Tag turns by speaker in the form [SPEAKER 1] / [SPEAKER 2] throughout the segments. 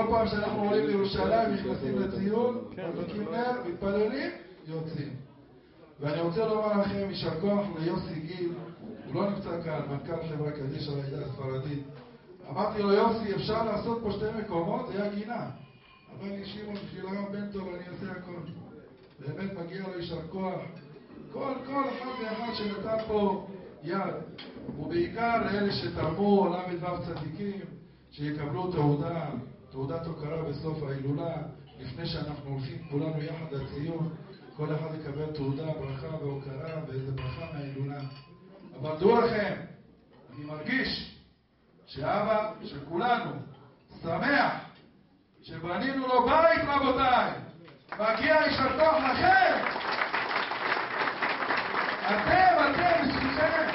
[SPEAKER 1] פעם שאנחנו עולים לירושלים, נכנסים לציון, מדליקים נר, מתפללים, יוצאים. ואני רוצה לומר לכם, יישר כוח ליוסי גיל, הוא לא נמצא כאן, מנכ"ל חברה קדישא לעדה הספרדית. אמרתי לו, יוסי, אפשר לעשות פה 2 מקומות? זה היה גינה. אמר לי, שמעון, בשביל הרב בן טוב אני אעשה הכל. באמת מגיע לו יישר כוח. כל אחד ואחד שנתן פה יד. ובעיקר לאלה שתרמו, ל"ו צדיקים, שיקבלו תעודת הוקרה בסוף ההילולה, לפני שאנחנו הולכים כולנו יחד לציון, כל אחד יקבל תעודה, ברכה והוקרה, ואיזה ברכה מההילולה. אבל דעו לכם, אני מרגיש שאבא של כולנו שמח שבנינו לו בית, רבותיי. מגיע יישר כוח לכם. אתם, בזכותכם.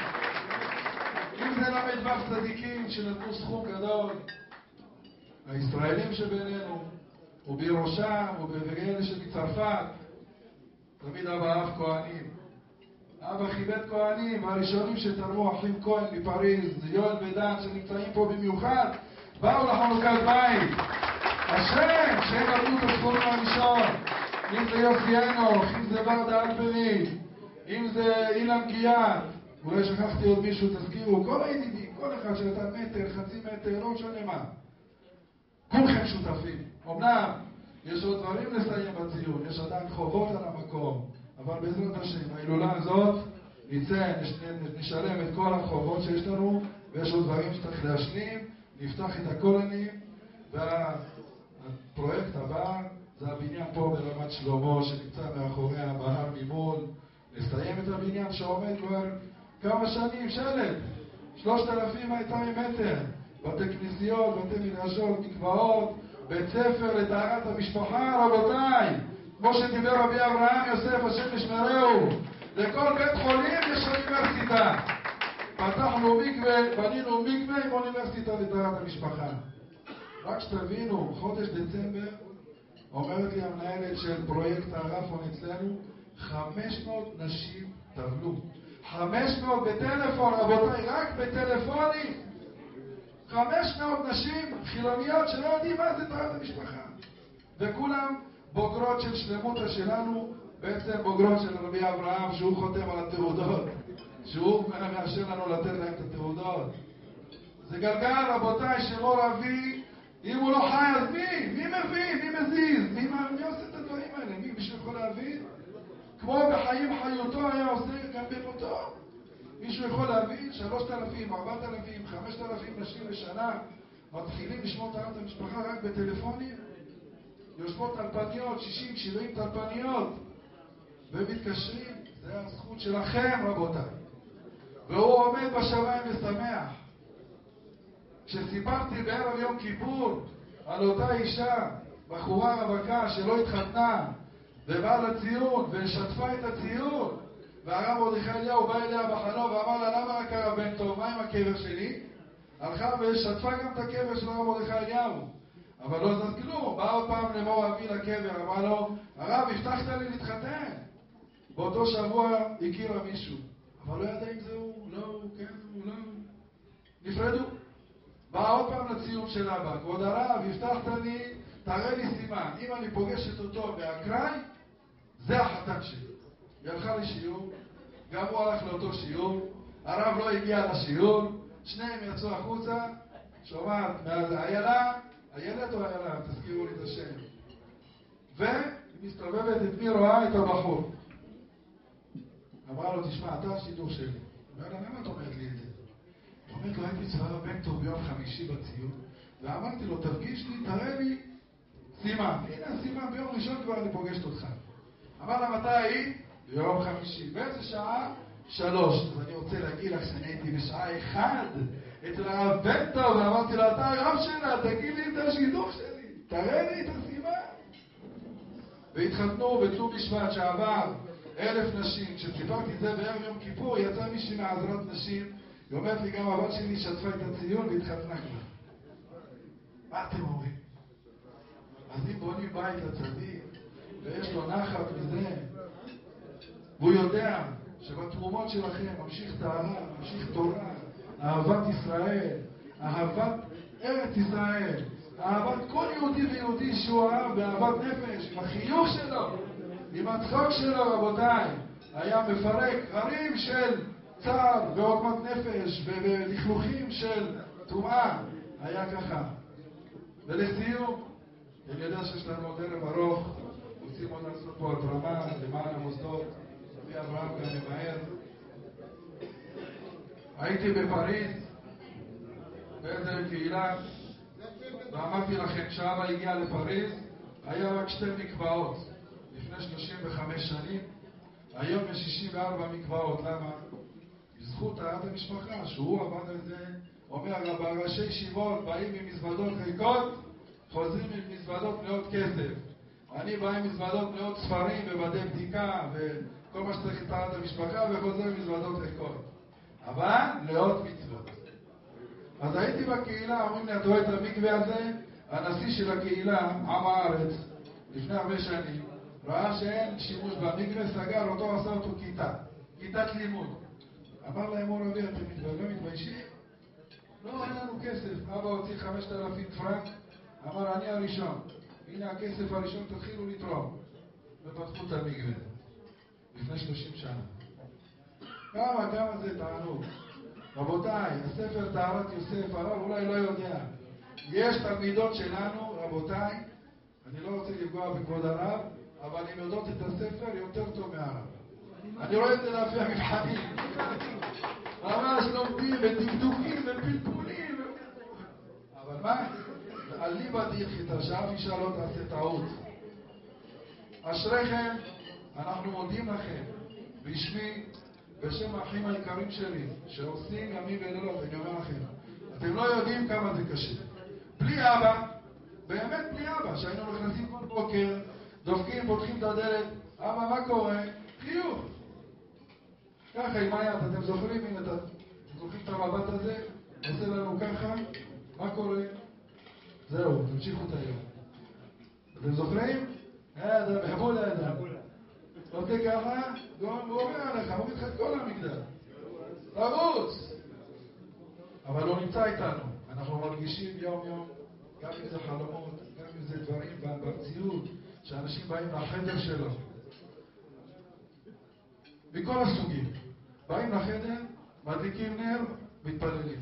[SPEAKER 1] אם זה ל"ו צדיקים שנתנו סכום גדול, הישראלים שבינינו, ובראשם, ובאלה שמצרפת, תמיד אבא אהב כהנים. אבא כיבד כהנים, והראשונים שתרמו, אחים כהן מפריז, יואל ודן שנמצאים פה במיוחד, באו לחנוכת בית. השם, שהם עבדו את הסכום הראשון. אם זה יוסי אנוך, אם זה ורדה אלפרי, אם זה אילן גיאת, אולי שכחתי עוד מישהו, תזכירו, כל הידידים, כל אחד שנתן מטר, חצי מטר, לא משנה מה. כולכם שותפים. אמנם יש עוד דברים לסיים בציון, יש עדיין חובות על המקום, אבל בעזרת השם, ההילולה הזאת נצא, נשלם את כל החובות שיש לנו, ויש עוד דברים שצריך להשלים, נפתח את הכולנים, והפרויקט הבא זה הבניין פה ברמת שלמה, שנמצא מאחורי הבהר ממול, נסיים את הבניין שעומד כבר כמה שנים, שלט, 3,200 מטר, בתי כנסיות, בתי מדרשות, מקוואות, בית ספר לטהרת המשפחה, רבותיי, כמו שדיבר רבי אברהם יוסף, השם ישמרהו, לכל בית חולים יש אוניברסיטה. פתחנו מקווה, בנינו מקווה עם אוניברסיטה לטהרת המשפחה. רק שתבינו, חודש דצמבר, אומרת לי המנהלת של פרויקט הרפון אצלנו, 500 נשים טבלו. 500 בטלפון, רבותיי, רק בטלפונים. 500 נשים חילוניות שלא יודעים מה זה טהרת המשפחה. וכולם בוגרות של שלמותה שלנו, בעצם בוגרות של רבי אברהם, שהוא חותם על התעודות. שהוא מאשר לנו לתת להם את התעודות. זה גלגל, רבותיי, שמור אבי, אם הוא לא חי, אז מי? מי מביא? מי מזיז? מי עושה את הדברים האלה? מי מישהו יכול להבין? כמו בחיים חיותו היה עושה גם במותו. מישהו יכול להבין 3,000, 4,000, 5,000 נשים בשנה מתחילים לשמור טהרת המשפחה רק בטלפונים? יושבות טלפניות, 60, 70 טלפניות, ומתקשרים. זה הזכות שלכם, רבותיי. והוא עומד בשמיים ושמח. כשסיפרתי בערב יום כיפור על אותה אישה, בחורה רווקה שלא התחתנה, ובאה לציון ושתפה את הציון, והרב מרדכי אליהו בא אליה בחלום ואמר לה, למה רק הרב בן טוב, מה עם הקבר שלי? הלכה ושתפה גם את הקבר של הרב מרדכי אליהו, אבל לא זז כלום. בא עוד פעם למור אבי לקבר, אמר לו, הרב, הבטחת לי להתחתן. באותו שבוע הכירה מישהו, אבל לא ידע אם זה הוא, לא הוא, כן הוא, לא הוא. נפרדו. בא עוד פעם לציון של אבא, כבוד הרב, הבטחת לי, תראה לי סימן, אם אני פוגשת אותו באקראי, זה החתן שלי. היא הלכה לשיעור, גם הוא הלך לאותו שיעור, הרב לא הגיע לשיעור, שניהם יצאו החוצה, שומעת, איילה, איילת או איילה, תזכירו לי את השם. והיא מסתובבת את מי רואה? את הבחור. אמרה לו, תשמע, אתה השידור שלי. אומר לה, למה את אומרת לי את זה? אומרת לו, הייתי אצל הרב בן טוב ביום חמישי בציון, ואמרתי לו, תפגיש לי, תראה לי סימן. הנה הסימן, ביום ראשון כבר אני פוגשת אותך. אמר לה, מתי היית? ביום חמישי. באיזה שעה? 3. אז אני רוצה להגיד לך שאני הייתי בשעה 1 אצל הרב בן טוב, ואמרתי לו, אתה הרב שלה, תגיד לי את השידור שלי, תראה לי את הסימן. והתחתנו בט"ו בשבט שעבר 1,000 נשים. כשסיפרתי את זה בערב יום כיפור, יצא מישהי מעזרת נשים, היא אומרת לי, גם הבת שלי שתפה את הציון והתחתנה כבר. מה אתם אומרים? אז אם בונים בית לצדיק, ויש לו נחת מזה, והוא יודע שבתרומות שלכם ממשיך טהרה, ממשיך תורה, אהבת ישראל, אהבת ארץ ישראל, אהבת כל יהודי ויהודי שהוא אהב באהבת נפש, עם החיוך שלו, עם הצחוק שלו, רבותיי, היה מפרק הרים של צער ועוגמת נפש ולכלוכים של טומאה. היה ככה. ולסיום, אני יודע שיש לנו עוד ערב ארוך, רוצים עוד לעשות פה התרמה למען המוסדות, רבי אברהם גם ממהר. הייתי בפריז, באיזה קהילה, ואמרתי לכם, כשאבא הגיע לפריז, היה רק 2 מקוואות. לפני 35 שנים, היום יש 64 מקוואות. למה? בזכות העד המשפחה, שהוא עבד על זה, אומר, ראשי ישיבות באים עם מזוודות ריקות, חוזרים עם מזוודות מלאות כסף. אני בא עם מזוודות מלאות ספרים ובדי בדיקה וכל מה שצריך את העד המשפחה, וחוזר עם מזוודות ריקות. אבל מלאות מצוות. אז הייתי בקהילה, אומרים לי, אתה רואה את המקווה הזה? הנשיא של הקהילה, עם הארץ, לפני הרבה שנים, ראה שאין שימוש במקווה, סגר אותו, עשה אותו כיתת לימוד. אמר להם, מור אבי, אתם לא מתביישים? לא, אין לנו כסף. אבא הוציא 5,000 פרנק, אמר, אני הראשון. הנה הכסף הראשון, תתחילו לתרום. ופתחו את המקווה. לפני 30 שנה. כמה זה תענוג. רבותיי, הספר טהרת יוסף, הרב אולי לא יודע. יש תלמידות שלנו, רבותיי, אני לא רוצה לפגוע בכבוד הרב, אבל הן יודעות את הספר יותר טוב מהרב. אני רואה את זה לפי המבחנים. ממש לומדים ודקדוקים ופלפולים. אבל מה? אליבא דאיכתא, שאף אישה לא תעשה טעות. אשריכם, אנחנו מודים לכם, בשמי, בשם האחים היקרים שלי, שעושים ימים ולילות. אני אומר לכם, אתם לא יודעים כמה זה קשה. בלי אבא, באמת בלי אבא, שהיינו נכנסים כל בוקר, דופקים, פותחים את הדלת, אבא, מה קורה? חיוך. ככה עם היד, אתם זוכרים? הנה, אתם זוכרים את המבט הזה? עושה לנו ככה, מה קורה? זהו, תמשיכו את היום. אתם זוכרים? זה מחבול לאדם. עושה ככה, הוא אומר עליך, הוא מתחיל כל המגדל. תרוץ! אבל הוא נמצא איתנו. אנחנו מרגישים יום יום, גם אם זה חלומות, גם אם זה דברים במציאות, שאנשים באים לחדר שלו. מכל הסוגים. באים לחדר, מדליקים נר, מתפללים.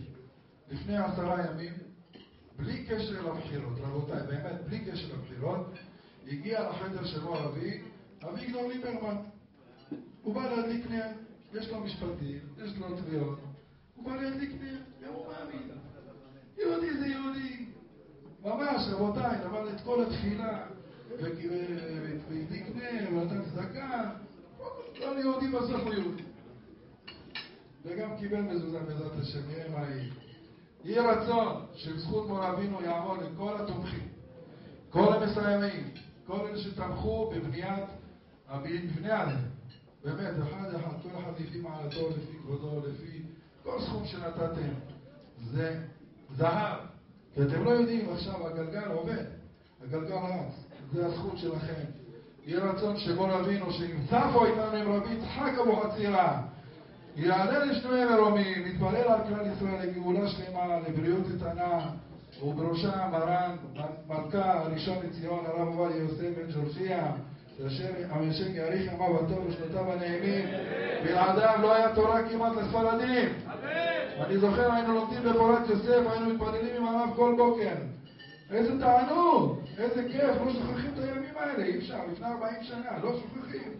[SPEAKER 1] לפני 10 ימים, בלי קשר לבחירות, רבותיי, באמת, בלי קשר לבחירות, הגיע לחדר של מור אבי, אביגדור ליברמן. הוא בא להדליק נר, יש לו משפטים, יש לו תביעות. הוא בא להדליק נר, גם הוא מאמין. יהודי זה יהודי. ממש, רבותיי, אבל את כל התפילה, והדליק נר, ונתן צדקה, כל יהודי בסוף הוא יהודי. וגם קיבל מזוזה בעזרת השם, נראה מה יהיה. יהיה רצון שבזכות מור אבינו יעמוד לכל התומכים, כל המסיימים, כל אלה שתמכו בבניית המבנה הזה. באמת, אחד, כל אחד לפי מעלתו, לפי כבודו, לפי כל סכום שנתתם. זה זהב. כי אתם לא יודעים, עכשיו הגלגל עובד, הגלגל רץ. זה הזכות שלכם. יהיה רצון שמור אבינו שנמצא פה איתנו עם רבי יצחק אבוחצירא, יעלה לשנויים מרומים, מתפלל על כלל ישראל לגאולה שלמה, לבריאות איתנה, ובראשה מרן מלכה הראשון לציון, הרב עובדיה יוסף בן ג'ורפיה, אשר המשק יאריך ימיו הטוב ושנותיו הנעימים. בלעדיו לא היה תורה כמעט לספרדים. אני זוכר, היינו לומדים בפורת יוסף, היינו מתפללים עם הרב כל בוקר. איזה תענוג, איזה כיף, לא שוכחים את הימים האלה, אי אפשר, לפני 40 שנה, לא שוכחים.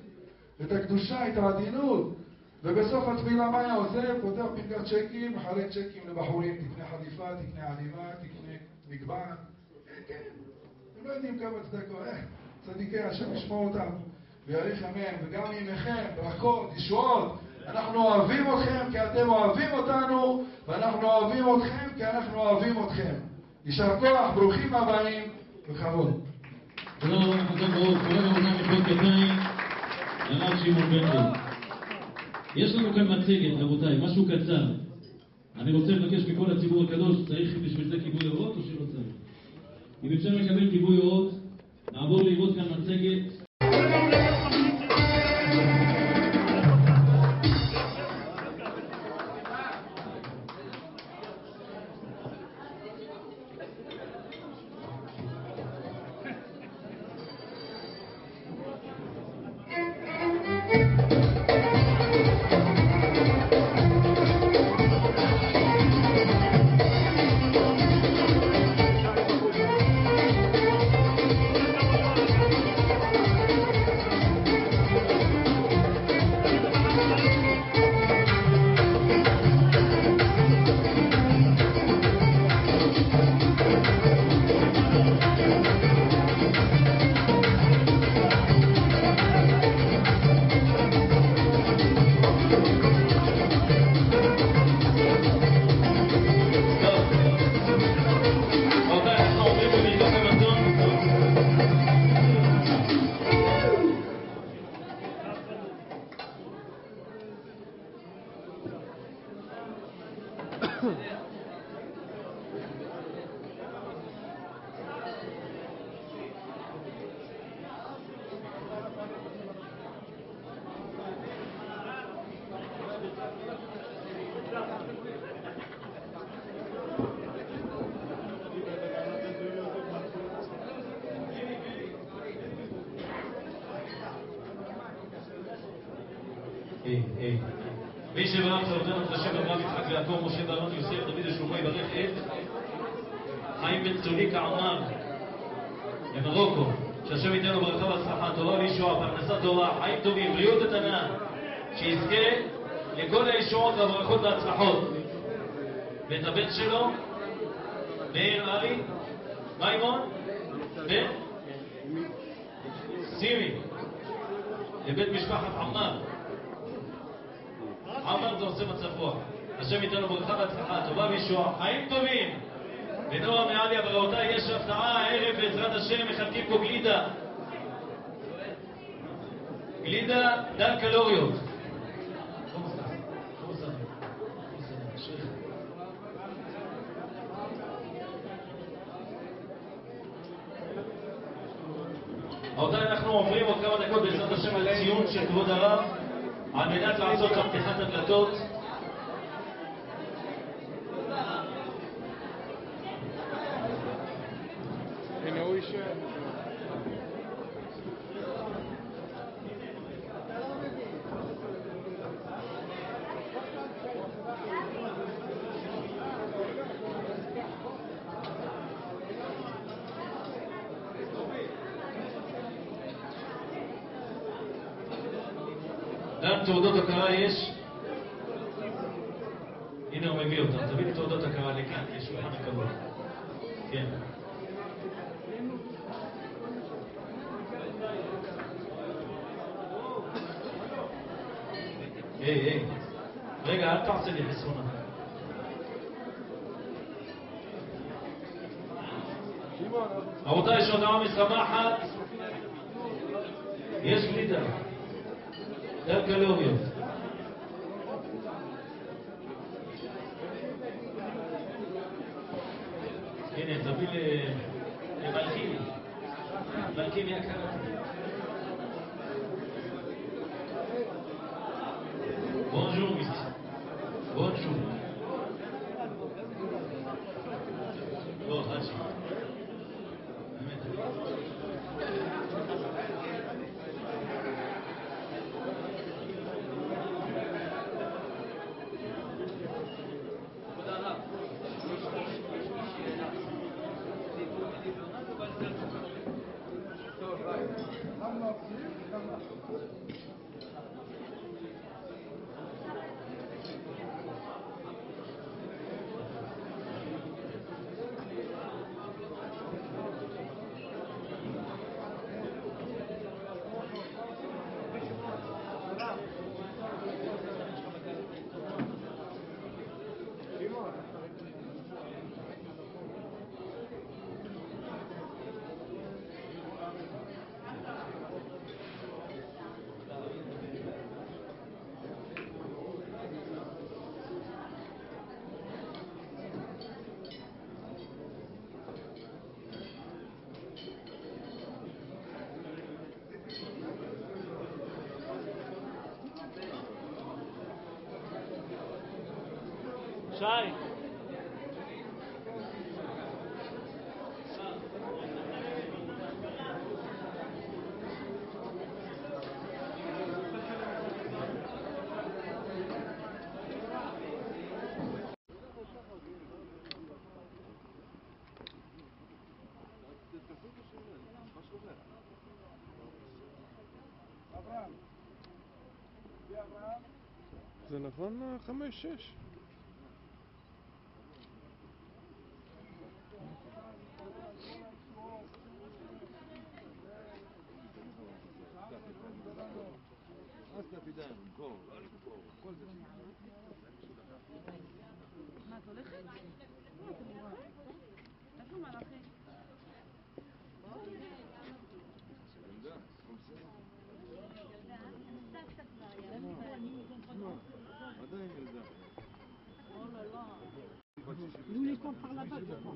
[SPEAKER 1] את הקדושה, את העדינות. ובסוף התפילה מה היה עושה? פותח פנקס צ'קים, מחלק צ'קים לבחורים, תקנה חליפה, תקנה עניבה, תקנה מגבעת. כן, הם לא יודעים כמה צדקות, צדיקי השם ישמור אותם ויאריך ימיהם, וגם ימיכם, ברכות, ישועות. אנחנו אוהבים אתכם כי אתם אוהבים אותנו, ואנחנו אוהבים אתכם כי אנחנו אוהבים אתכם. יישר כוח, ברוכים הבאים, בכבוד.
[SPEAKER 2] תודה רבה, חזק ברוך, כל הרבותיי מחיאות כפיים, לרב שמעון בן דב. יש לנו כאן מצגת, רבותיי, משהו קצר. אני רוצה לבקש מכל הציבור הקדוש, צריך בשביל זה כיבוי אורות או שלא צריך? אם אפשר לקבל כיבוי אורות, נעבור לראות כאן מצגת. מי שברך אותנו את השם אברהם יצחק ויעקב משה ואהרון יוסף דוד ושלמה יברך את חיים בן צוליקה עמר ממרוקו, שהשם ייתן לו ברכה והצלחה, טובה וישועה, פרנסה טובה, חיים טובים, בריאות איתנה, שיזכה לכל הישועות והברכות וההצלחות. ואת הבן שלו מאיר ארי מימון בן סימי לבית משפחת עמר. עמר זה עושה מצב רוח. השם ייתן לו ברכה והצלחה, טובה וישועה, חיים טובים. ונועם מעליה, ברבותיי, יש הפתעה הערב בעזרת השם, מחלקים פה גלידה. גלידה דל קלוריות. רבותיי, אנחנו עוברים עוד כמה דקות בעזרת השם על ציון של כבוד הרב על מנת לעשות את פתיחת הדלתות.
[SPEAKER 3] הנה הוא יישאר.
[SPEAKER 2] גם תעודות הכרה יש. הנה הוא מביא אותם. תביא לי תעודות הכרה לכאן, יש שולחן הכבוד. כן. היי, רגע, אל תעשה לי חסרונה. רבותיי, יש הודעה משמחת. יש גלידה דל קלוריות. הנה, תביא למלכיני. מלכיני יקר. Bonjour, monsieur. Bonjour. Bon, Haji.
[SPEAKER 3] שי. זה נכון 5-6?
[SPEAKER 4] מה, את הולכת? איפה מלאכי?
[SPEAKER 3] עדיין ילדה.
[SPEAKER 4] Nous les prend par là-bas, je crois.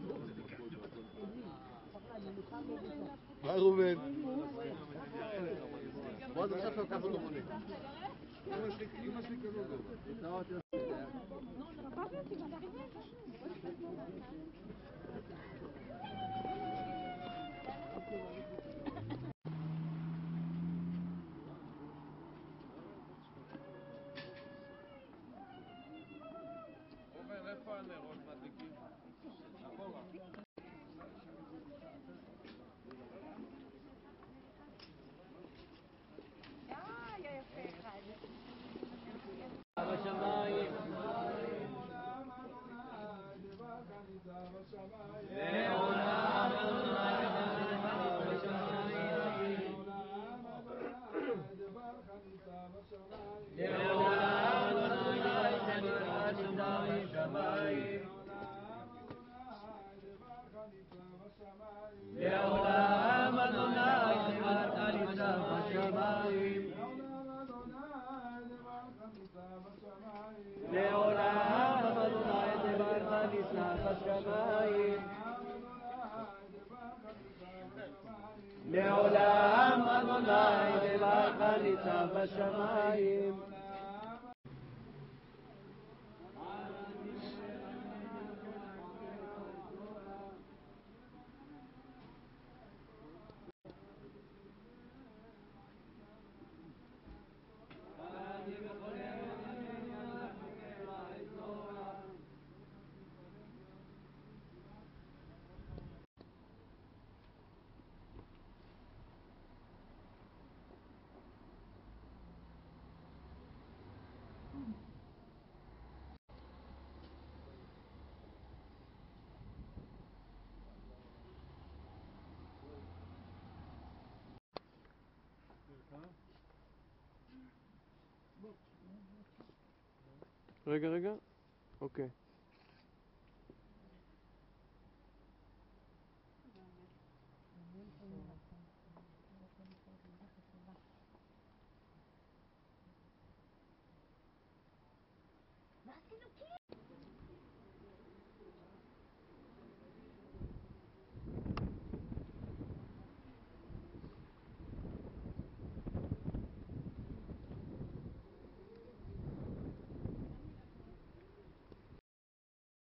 [SPEAKER 3] היי ראובן.
[SPEAKER 5] בוא נדבר עכשיו ככה לא מונה.
[SPEAKER 3] אמא שלי כזאת. ראובן, איפה הנרות מדליקים? אחורה.
[SPEAKER 4] יא יפה אחד.
[SPEAKER 5] בשמיים לעולם לעולם אדוני דיברת ניצב בשמיים לעולם אדוני דיברת ניצב בשמיים לעולם אדוני דיברת ניצב בשמיים
[SPEAKER 3] רגע. אוקיי.
[SPEAKER 4] מה עשינו?